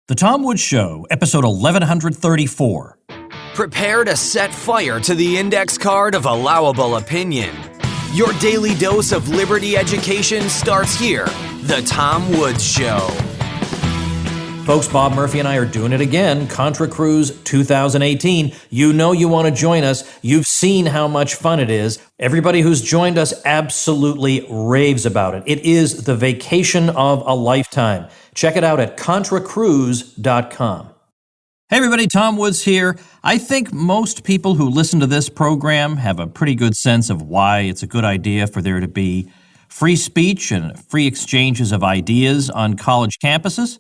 The Tom Woods Show, episode 1134. Prepare to set fire to the index card of allowable opinion. Your daily dose of liberty education starts here. The Tom Woods Show. Folks, Bob Murphy and I are doing it again. Contra Cruise 2018. You know you want to join us. You've seen how much fun it is. Everybody who's joined us absolutely raves about it. It is the vacation of a lifetime. Check it out at contracruise.com. Hey everybody, Tom Woods here. I think most people who listen to this program have a pretty good sense of why it's a good idea for there to be free speech and free exchanges of ideas on college campuses.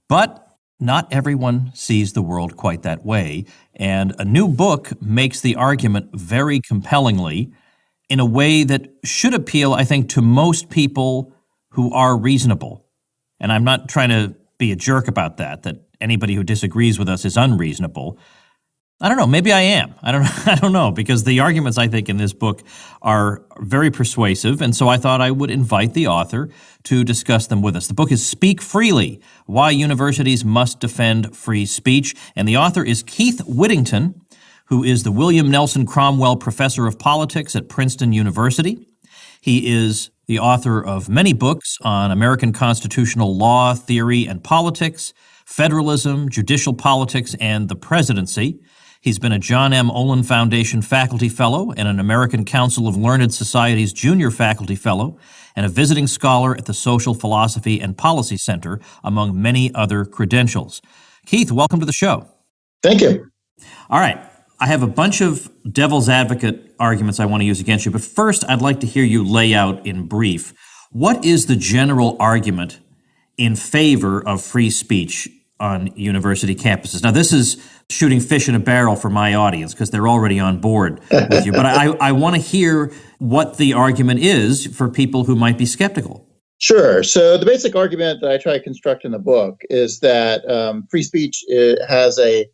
But not everyone sees the world quite that way, and a new book makes the argument very compellingly in a way that should appeal, I think, to most people who are reasonable. And I'm not trying to be a jerk about that anybody who disagrees with us is unreasonable. I don't know, maybe I am. I don't know, because the arguments I think in this book are very persuasive, and so I thought I would invite the author to discuss them with us. The book is Speak Freely: Why Universities Must Defend Free Speech, and the author is Keith Whittington, who is the William Nelson Cromwell Professor of Politics at Princeton University. He is the author of many books on American constitutional law, theory, and politics, federalism, judicial politics, and the presidency. He's been a John M. Olin Foundation Faculty Fellow and an American Council of Learned Societies Junior Faculty Fellow and a visiting scholar at the Social Philosophy and Policy Center, among many other credentials. Keith, welcome to the show. Thank you. All right. I have a bunch of devil's advocate arguments I want to use against you, but first I'd like to hear you lay out in brief, what is the general argument in favor of free speech on university campuses? Now, this is shooting fish in a barrel for my audience because they're already on board with you, but I want to hear what the argument is for people who might be skeptical. Sure. So the basic argument that I try to construct in the book is that free speech has a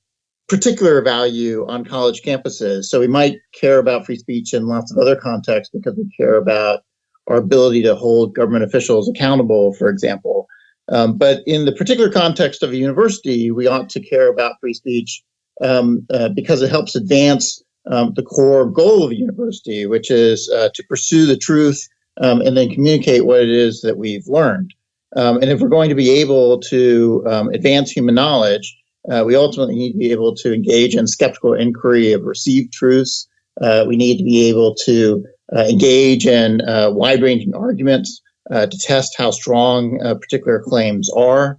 particular value on college campuses. So we might care about free speech in lots of other contexts because we care about our ability to hold government officials accountable, for example. But in the particular context of a university, we ought to care about free speech because it helps advance the core goal of a university, which is to pursue the truth and then communicate what it is that we've learned. And if we're going to be able to advance human knowledge, we ultimately need to be able to engage in skeptical inquiry of received truths. We need to be able to engage in wide-ranging arguments to test how strong particular claims are.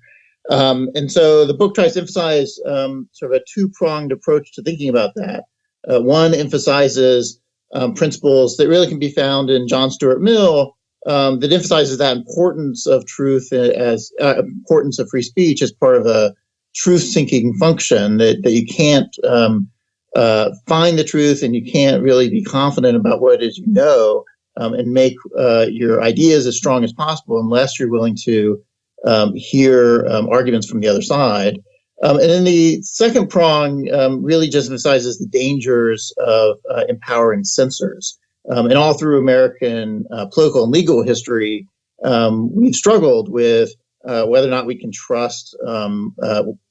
And so the book tries to emphasize sort of a two-pronged approach to thinking about that. One emphasizes principles that really can be found in John Stuart Mill that emphasizes that importance of truth as importance of free speech as part of a truth-seeking function, that you can't find the truth and you can't really be confident about what it is you know and make your ideas as strong as possible unless you're willing to hear arguments from the other side. And then the second prong really just emphasizes the dangers of empowering censors. And all through American political and legal history, we've struggled with whether or not we can trust,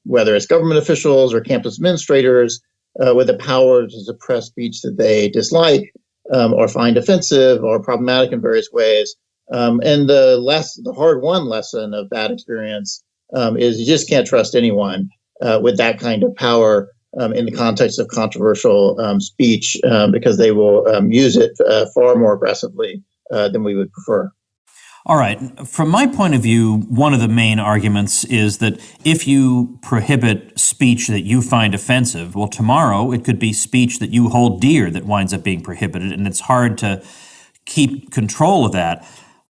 whether it's government officials or campus administrators, with the power to suppress speech that they dislike or find offensive or problematic in various ways. And the hard-won lesson of that experience is you just can't trust anyone with that kind of power in the context of controversial speech because they will use it far more aggressively than we would prefer. All right. From my point of view, one of the main arguments is that if you prohibit speech that you find offensive, well, tomorrow it could be speech that you hold dear that winds up being prohibited, and it's hard to keep control of that.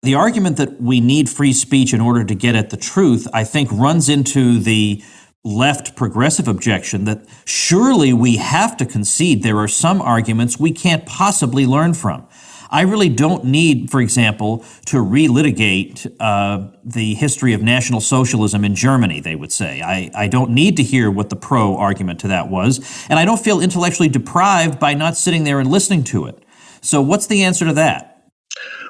The argument that we need free speech in order to get at the truth, I think, runs into the left progressive objection that surely we have to concede there are some arguments we can't possibly learn from. I really don't need, for example, to relitigate the history of National Socialism in Germany, they would say. I don't need to hear what the pro-argument to that was, and I don't feel intellectually deprived by not sitting there and listening to it. So what's the answer to that?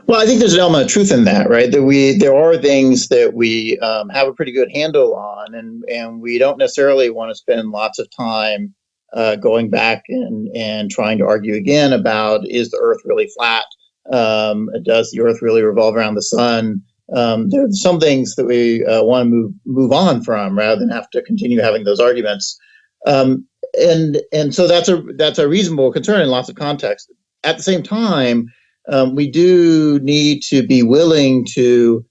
Well, I think there's an element of truth in that, right? That there are things that we have a pretty good handle on, and we don't necessarily want to spend lots of time going back and trying to argue again about, is the Earth really flat? Does the Earth really revolve around the sun? There are some things that we want to move on from rather than have to continue having those arguments. And so that's a reasonable concern in lots of contexts. At the same time, we do need to be willing to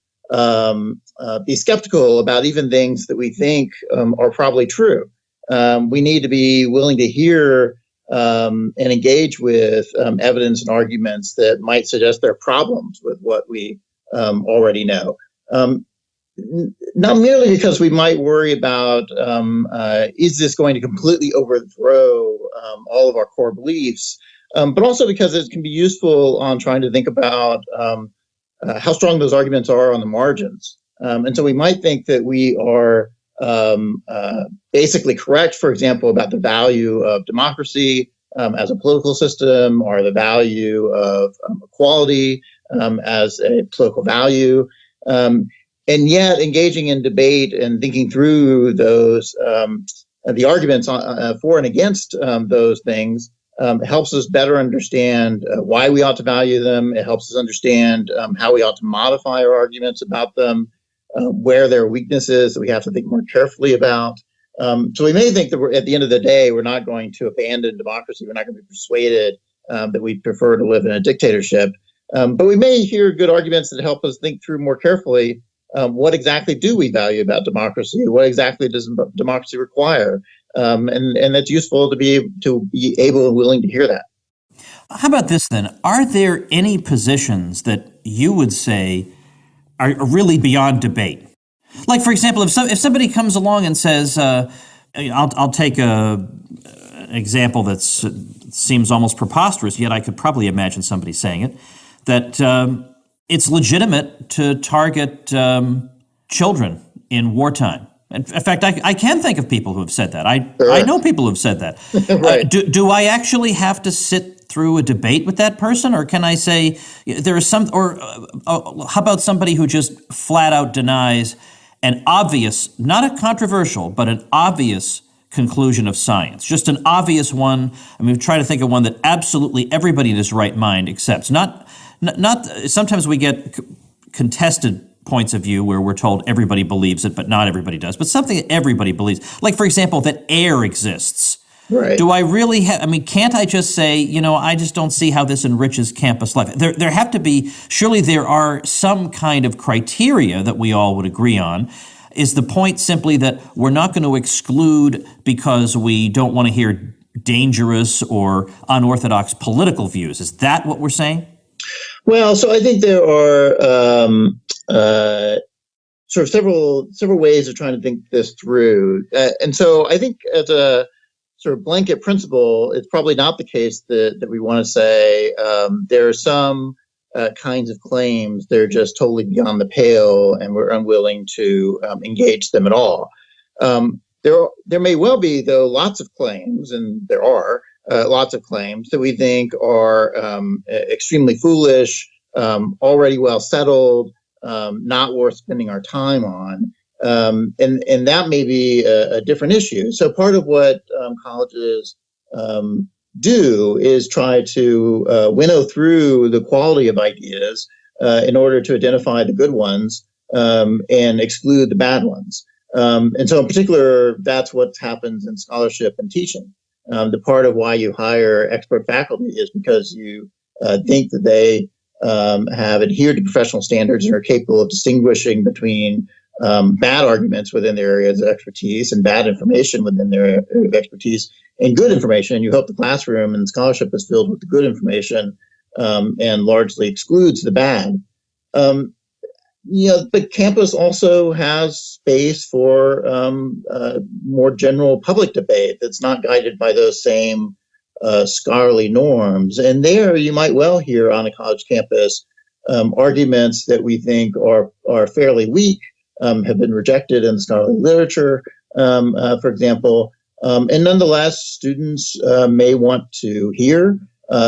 be skeptical about even things that we think are probably true. We need to be willing to hear and engage with evidence and arguments that might suggest there are problems with what we already know. Not merely because we might worry about is this going to completely overthrow all of our core beliefs, but also because it can be useful on trying to think about how strong those arguments are on the margins. And so we might think that we are basically correct, for example, about the value of democracy as a political system, or the value of equality as a political value. And yet engaging in debate and thinking through those, the arguments for and against those things helps us better understand why we ought to value them. It helps us understand how we ought to modify our arguments about them, where there are weaknesses that we have to think more carefully about. So we may think that at the end of the day, we're not going to abandon democracy. We're not going to be persuaded that we prefer to live in a dictatorship. But we may hear good arguments that help us think through more carefully what exactly do we value about democracy? What exactly does democracy require? And that's useful to be able and willing to hear that. How about this then? Are there any positions that you would say are really beyond debate? Like, for example, if somebody comes along and says, I'll take an example that seems almost preposterous, yet I could probably imagine somebody saying it, that it's legitimate to target children in wartime. In fact, I can think of people who have said that. I know people who have said that. Right. Do I actually have to sit through a debate with that person, or can I say there is some? Or how about somebody who just flat out denies an obvious, not a controversial, but an obvious conclusion of science, just an obvious one? I mean, try to think of one that absolutely everybody in his right mind accepts. Not. Sometimes we get contested points of view where we're told everybody believes it, but not everybody does. But something that everybody believes, like, for example, that air exists. Right. Do I really have, I mean, can't I just say, I just don't see how this enriches campus life? There have to be, surely there are some kind of criteria that we all would agree on. Is the point simply that we're not going to exclude because we don't want to hear dangerous or unorthodox political views? Is that what we're saying? Well, so I think there are sort of several ways of trying to think this through. And so I think as a sort of blanket principle, it's probably not the case that we want to say there are some kinds of claims that are just totally beyond the pale and we're unwilling to engage them at all. There may well be, though, lots of claims, and there are lots of claims that we think are extremely foolish, already well settled, not worth spending our time on. And that may be a different issue. So part of what colleges do is try to winnow through the quality of ideas in order to identify the good ones and exclude the bad ones. And so in particular, that's what happens in scholarship and teaching. The part of why you hire expert faculty is because you think that they have adhered to professional standards and are capable of distinguishing between bad arguments within their areas of expertise and bad information within their area of expertise and good information. And you hope the classroom and scholarship is filled with the good information and largely excludes the bad. But campus also has space for more general public debate that's not guided by those same scholarly norms. And there you might well hear on a college campus arguments that we think are fairly weak, have been rejected in scholarly literature, for example. And nonetheless, students may want to hear,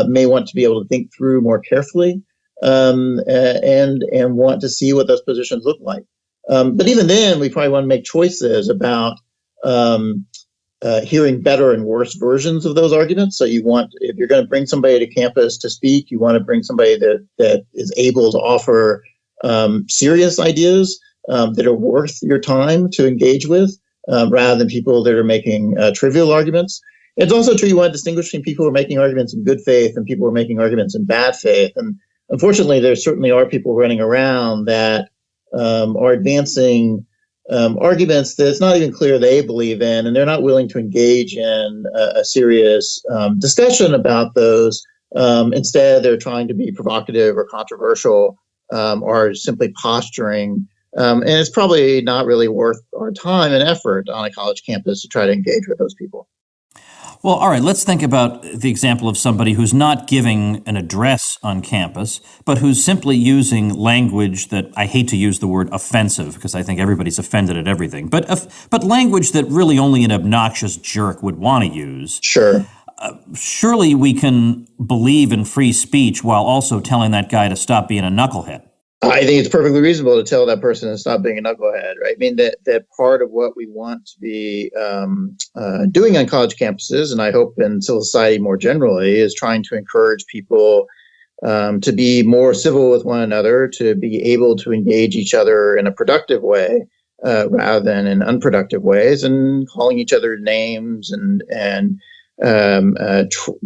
may want to be able to think through more carefully. and want to see what those positions look like. But even then, we probably want to make choices about hearing better and worse versions of those arguments. So if you're going to bring somebody to campus to speak, you want to bring somebody that is able to offer serious ideas that are worth your time to engage with, rather than people that are making trivial arguments. It's also true you want to distinguish between people who are making arguments in good faith and people who are making arguments in bad faith. And unfortunately, there certainly are people running around that are advancing arguments that it's not even clear they believe in, and they're not willing to engage in a serious discussion about those. Instead, they're trying to be provocative or controversial, or simply posturing. And it's probably not really worth our time and effort on a college campus to try to engage with those people. Well, all right, let's think about the example of somebody who's not giving an address on campus, but who's simply using language that, I hate to use the word offensive, because I think everybody's offended at everything, but language that really only an obnoxious jerk would want to use. Sure. Surely we can believe in free speech while also telling that guy to stop being a knucklehead. I think it's perfectly reasonable to tell that person to stop being a knucklehead, right? I mean, that part of what we want to be doing on college campuses, and I hope in civil society more generally, is trying to encourage people to be more civil with one another, to be able to engage each other in a productive way rather than in unproductive ways, and calling each other names and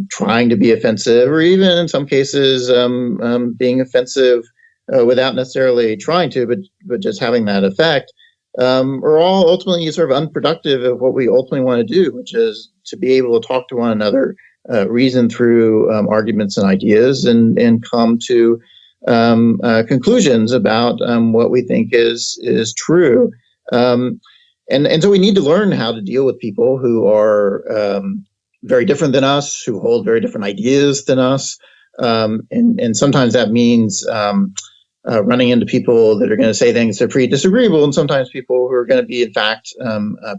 trying to be offensive, or even in some cases being offensive without necessarily trying to, but just having that effect, are all ultimately sort of unproductive of what we ultimately want to do, which is to be able to talk to one another, reason through arguments and ideas, and come to conclusions about what we think is true. And so we need to learn how to deal with people who are very different than us, who hold very different ideas than us. And sometimes that means running into people that are going to say things that are pretty disagreeable, and sometimes people who are going to be, in fact,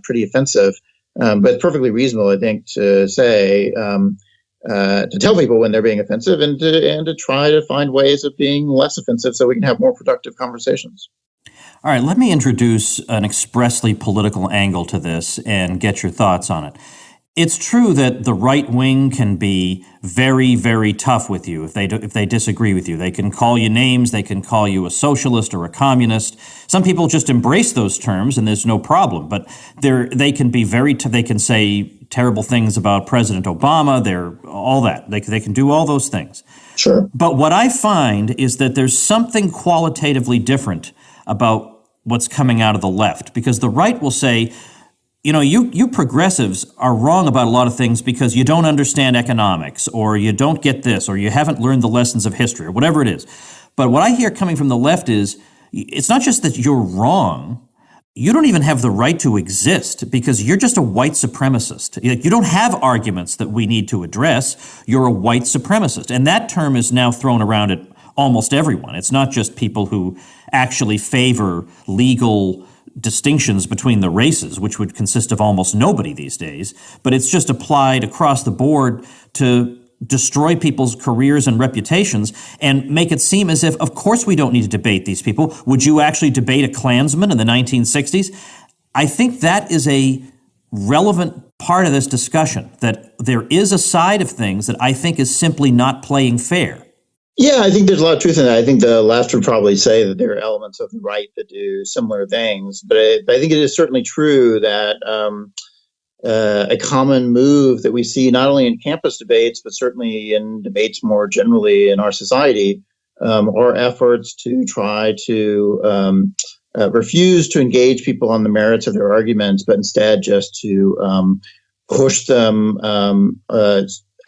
pretty offensive. But it's perfectly reasonable, I think, to say, to tell people when they're being offensive, and to try to find ways of being less offensive so we can have more productive conversations. All right, let me introduce an expressly political angle to this and get your thoughts on it. It's true that the right wing can be very, very tough with you if they disagree with you. They can call you names. They can call you a socialist or a communist. Some people just embrace those terms, and there's no problem. But they can be they can say terrible things about President Obama. They're all that. They can do all those things. Sure. But what I find is that there's something qualitatively different about what's coming out of the left, because the right will say, you know, you progressives are wrong about a lot of things because you don't understand economics, or you don't get this, or you haven't learned the lessons of history, or whatever it is. But what I hear coming from the left is, it's not just that you're wrong, you don't even have the right to exist because you're just a white supremacist. You don't have arguments that we need to address. You're a white supremacist. And that term is now thrown around at almost everyone. It's not just people who actually favor legal distinctions between the races, which would consist of almost nobody these days, but it's just applied across the board to destroy people's careers and reputations and make it seem as if, of course, we don't need to debate these people. Would you actually debate a Klansman in the 1960s? I think that is a relevant part of this discussion, that there is a side of things that I think is simply not playing fair. Yeah, I think there's a lot of truth in that. I think the left would probably say that there are elements of the right that do similar things. But I think it is certainly true that a common move that we see not only in campus debates, but certainly in debates more generally in our society, are efforts to try to refuse to engage people on the merits of their arguments, but instead just to push them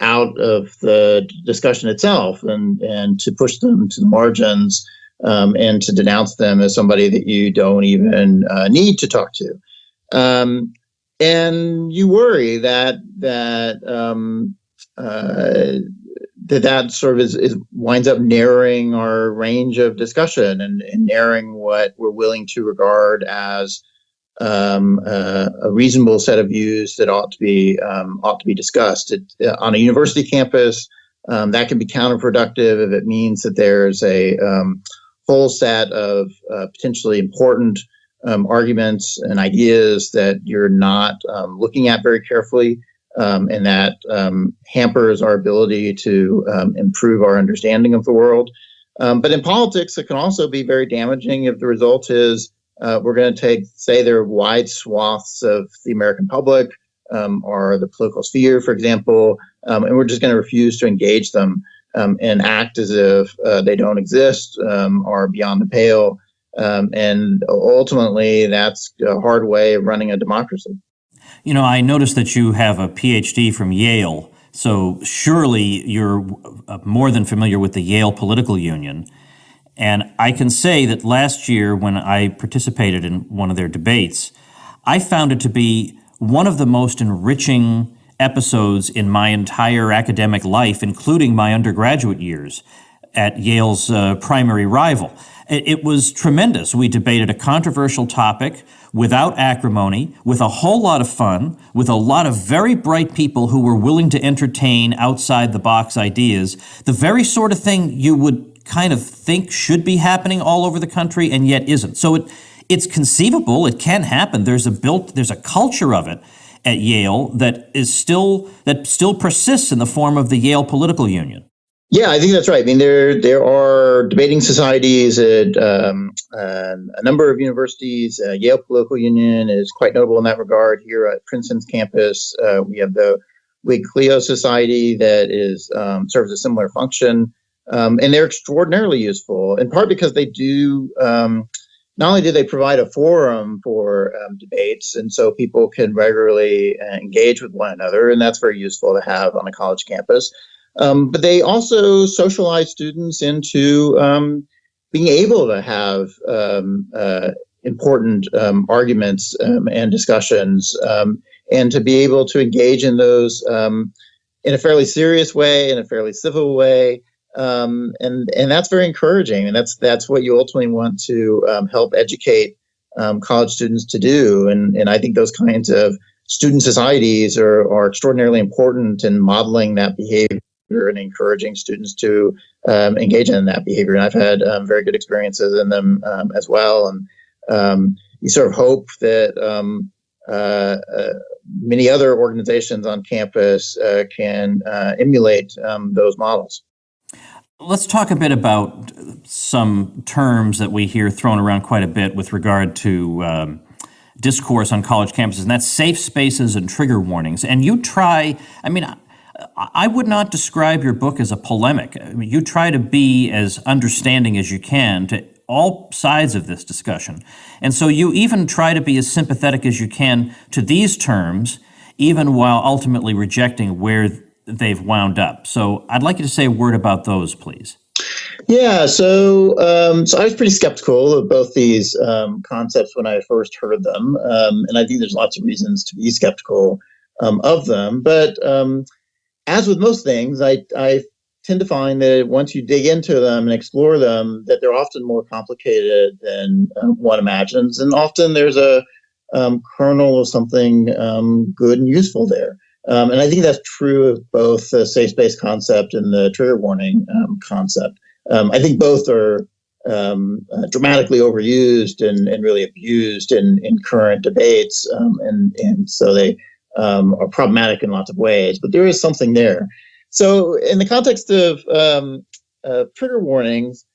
out of the discussion itself, and to push them to the margins, and to denounce them as somebody that you don't even need to talk to. And you worry that sort of winds up narrowing our range of discussion, and narrowing what we're willing to regard as a reasonable set of views that ought to be discussed on a university campus. That can be counterproductive if it means that there's a whole set of potentially important arguments and ideas that you're not looking at very carefully, and that hampers our ability to improve our understanding of the world. But in politics, it can also be very damaging if the result is we're going to say there are wide swaths of the American public or the political sphere, for example, and we're just going to refuse to engage them and act as if they don't exist or beyond the pale. And ultimately, that's a hard way of running a democracy. You know, I noticed that you have a PhD from Yale, so surely you're more than familiar with the Yale Political Union. And I can say that last year when I participated in one of their debates, I found it to be one of the most enriching episodes in my entire academic life, including my undergraduate years at Yale's primary rival. It was tremendous. We debated a controversial topic without acrimony, with a whole lot of fun, with a lot of very bright people who were willing to entertain outside-the-box ideas, the very sort of thing you would kind of think should be happening all over the country and yet isn't. So it's conceivable, it can happen. There's a culture of it at Yale that still persists in the form of the Yale Political Union. Yeah, I think that's right. I mean, there are debating societies at a number of universities. Yale Political Union is quite notable in that regard. Here at Princeton's campus, we have the Whig Clio Society that serves a similar function, and they're extraordinarily useful. In part because they do not only do they provide a forum for debates, and so people can regularly engage with one another, and that's very useful to have on a college campus. But they also socialize students into being able to have important arguments and discussions, and to be able to engage in those in a fairly serious way, in a fairly civil way, and that's very encouraging. And that's what you ultimately want to help educate college students to do. And I think those kinds of student societies are extraordinarily important in modeling that behavior and encouraging students to engage in that behavior. And I've had very good experiences in them as well. And you sort of hope that many other organizations on campus can emulate those models. Let's talk a bit about some terms that we hear thrown around quite a bit with regard to discourse on college campuses, and that's safe spaces and trigger warnings. And you try, I would not describe your book as a polemic. I mean, you try to be as understanding as you can to all sides of this discussion. And so you even try to be as sympathetic as you can to these terms, even while ultimately rejecting where they've wound up. So I'd like you to say a word about those, please. Yeah, so I was pretty skeptical of both these concepts when I first heard them, and I think there's lots of reasons to be skeptical of them. But as with most things, I tend to find that once you dig into them and explore them, that they're often more complicated than one imagines, and often there's a kernel of something good and useful there. And I think that's true of both the safe space concept and the trigger warning concept. I think both are dramatically overused and really abused in current debates, and so they are problematic in lots of ways. But there is something there. So in the context of trigger warnings,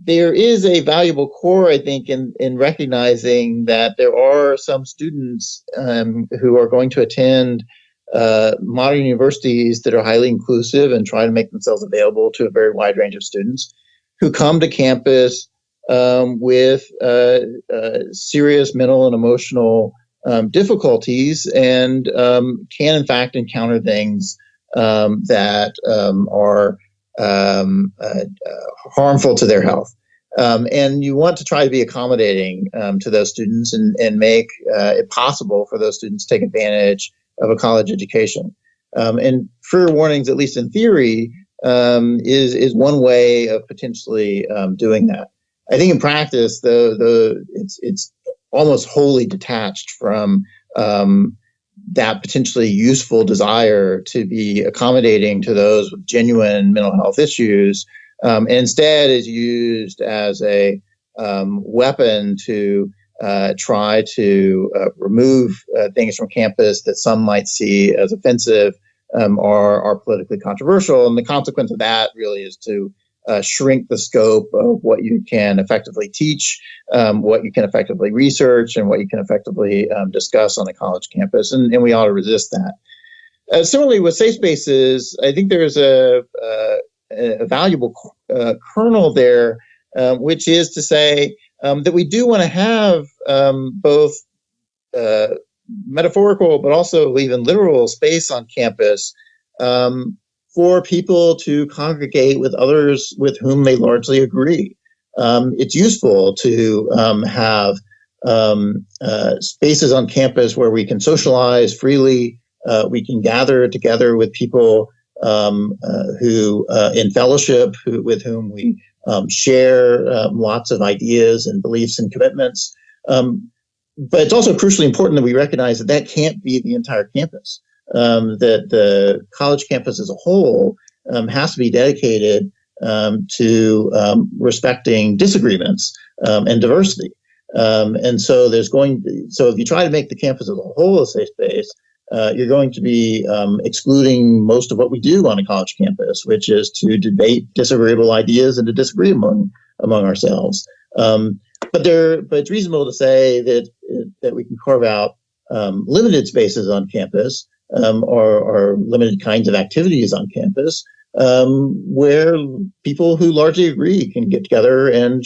there is a valuable core, I think, in recognizing that there are some students who are going to attend modern universities that are highly inclusive and try to make themselves available to a very wide range of students who come to campus with serious mental and emotional difficulties and can, in fact, encounter things that are harmful to their health. And you want to try to be accommodating to those students and make it possible for those students to take advantage of a college education. And trigger warnings, at least in theory, is one way of potentially doing that. I think in practice, it's almost wholly detached from that potentially useful desire to be accommodating to those with genuine mental health issues, and instead is used as a weapon to try to remove things from campus that some might see as offensive, or are politically controversial. And the consequence of that really is to shrink the scope of what you can effectively teach, what you can effectively research, and what you can effectively discuss on a college campus. And we ought to resist that. Similarly, with safe spaces, I think there's a valuable kernel there, which is to say that we do want to have both metaphorical but also even literal space on campus for people to congregate with others with whom they largely agree. It's useful to have spaces on campus where we can socialize freely. We can gather together with people who in fellowship, with whom we share lots of ideas and beliefs and commitments. But it's also crucially important that we recognize that that can't be the entire campus. That the college campus as a whole has to be dedicated to respecting disagreements and diversity. And so so if you try to make the campus as a whole a safe space, you're going to be excluding most of what we do on a college campus, which is to debate disagreeable ideas and to disagree among ourselves. But it's reasonable to say that we can carve out limited spaces on campus, or limited kinds of activities on campus, where people who largely agree can get together and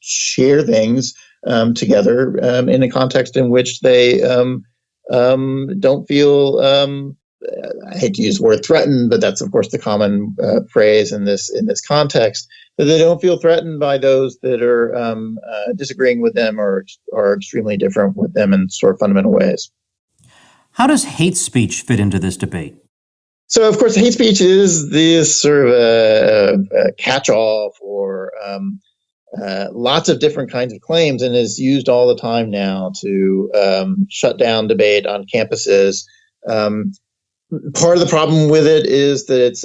share things together in a context in which they don't feel, I hate to use the word threatened, but that's of course the common phrase in this context, that they don't feel threatened by those that are disagreeing with them or are extremely different with them in sort of fundamental ways. How does hate speech fit into this debate? So, of course, hate speech is this sort of a catch-all for lots of different kinds of claims, and is used all the time now to shut down debate on campuses. Part of the problem with it is that it's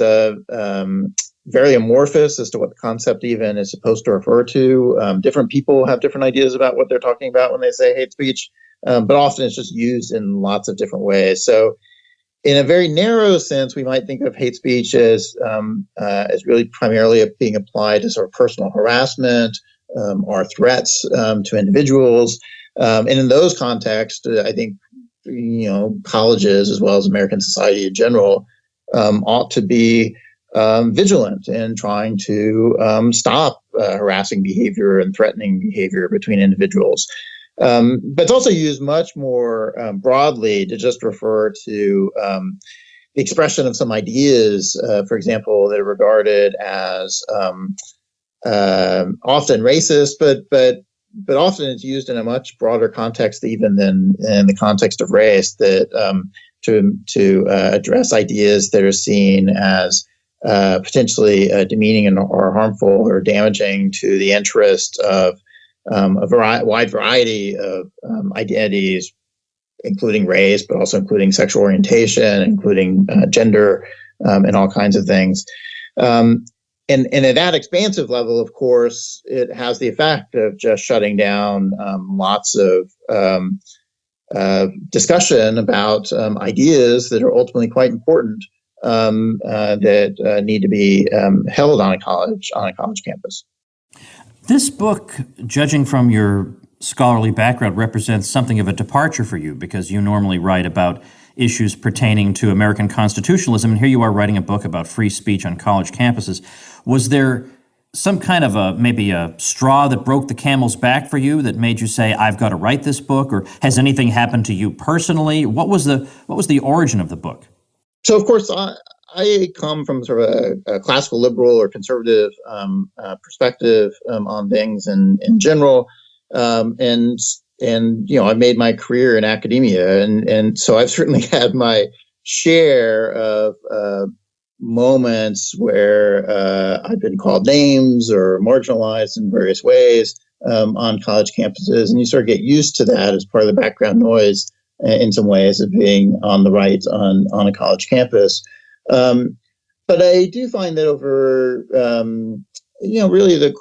very amorphous as to what the concept even is supposed to refer to. Different people have different ideas about what they're talking about when they say hate speech, but often it's just used in lots of different ways. So in a very narrow sense, we might think of hate speech as really primarily being applied to sort of personal harassment or threats to individuals. And in those contexts, I think, colleges as well as American society in general ought to be vigilant in trying to stop harassing behavior and threatening behavior between individuals. But it's also used much more broadly to just refer to the expression of some ideas, for example, that are regarded as often racist, but often it's used in a much broader context even than in the context of race, that to address ideas that are seen as potentially demeaning or harmful or damaging to the interest of a wide variety of identities, including race, but also including sexual orientation, including gender, and all kinds of things. And at that expansive level, of course, it has the effect of just shutting down lots of discussion about ideas that are ultimately quite important, that need to be held on a college campus. This book, judging from your scholarly background, represents something of a departure for you, because you normally write about issues pertaining to American constitutionalism, and here you are writing a book about free speech on college campuses. Was there some kind of maybe a straw that broke the camel's back for you that made you say, I've got to write this book? Or has anything happened to you personally? What was the origin of the book? So, of course, I come from sort of a classical liberal or conservative perspective on things in general, and I made my career in academia, and so I've certainly had my share of moments where I've been called names or marginalized in various ways on college campuses, and you sort of get used to that as part of the background noise in some ways of being on the right on a college campus. But I do find that over, really the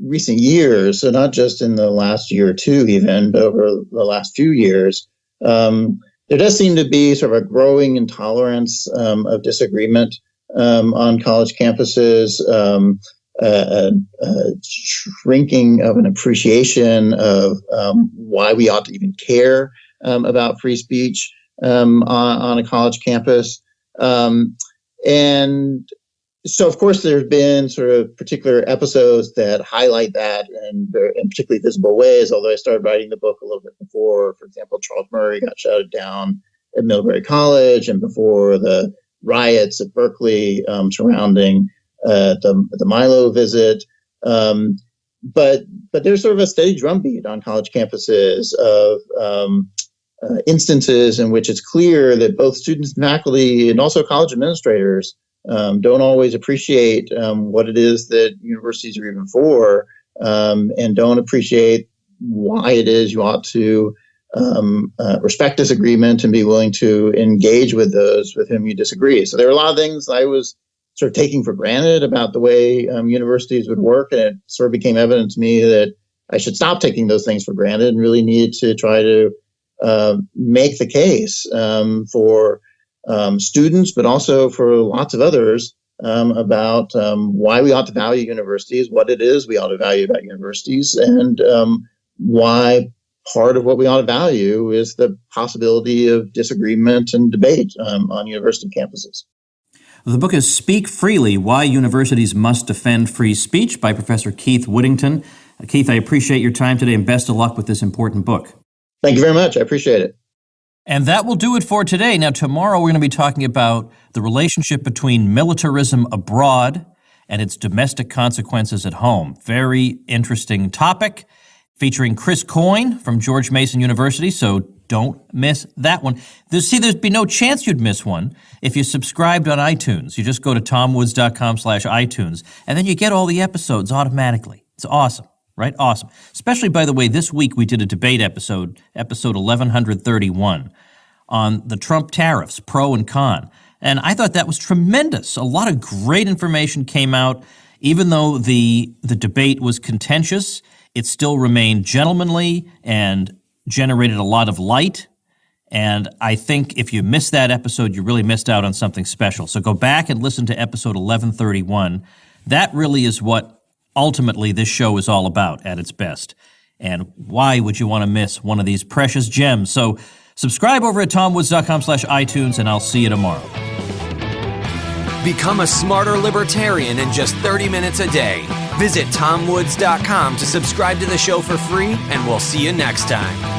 recent years, so not just in the last year or two even, but over the last few years, there does seem to be sort of a growing intolerance of disagreement on college campuses, a shrinking of an appreciation of why we ought to even care about free speech on a college campus. And so, of course, there have been sort of particular episodes that highlight that in particularly visible ways, although I started writing the book a little bit before. For example, Charles Murray got shouted down at Middlebury College, and before the riots at Berkeley surrounding the Milo visit. But there's sort of a steady drumbeat on college campuses of instances in which it's clear that both students and faculty and also college administrators don't always appreciate what it is that universities are even for, and don't appreciate why it is you ought to respect disagreement and be willing to engage with those with whom you disagree. So there are a lot of things I was sort of taking for granted about the way universities would work, and it sort of became evident to me that I should stop taking those things for granted and really need to try to make the case for students, but also for lots of others about why we ought to value universities, what it is we ought to value about universities, and why part of what we ought to value is the possibility of disagreement and debate on university campuses. The book is Speak Freely, Why Universities Must Defend Free Speech by Professor Keith Whittington. Keith, I appreciate your time today and best of luck with this important book. Thank you very much. I appreciate it. And that will do it for today. Now, tomorrow we're going to be talking about the relationship between militarism abroad and its domestic consequences at home. Very interesting topic, featuring Chris Coyne from George Mason University, so don't miss that one. There'd be no chance you'd miss one if you subscribed on iTunes. You just go to tomwoods.com/iTunes, and then you get all the episodes automatically. It's awesome. Right? Awesome. Especially, by the way, this week we did a debate episode 1131, on the Trump tariffs, pro and con. And I thought that was tremendous. A lot of great information came out. Even though the debate was contentious, it still remained gentlemanly and generated a lot of light. And I think if you missed that episode, you really missed out on something special. So go back and listen to episode 1131. That really is what ultimately this show is all about at its best. And why would you want to miss one of these precious gems? So subscribe over at tomwoods.com/iTunes, and I'll see you tomorrow. Become a smarter libertarian in just 30 minutes a day. Visit tomwoods.com to subscribe to the show for free, and we'll see you next time.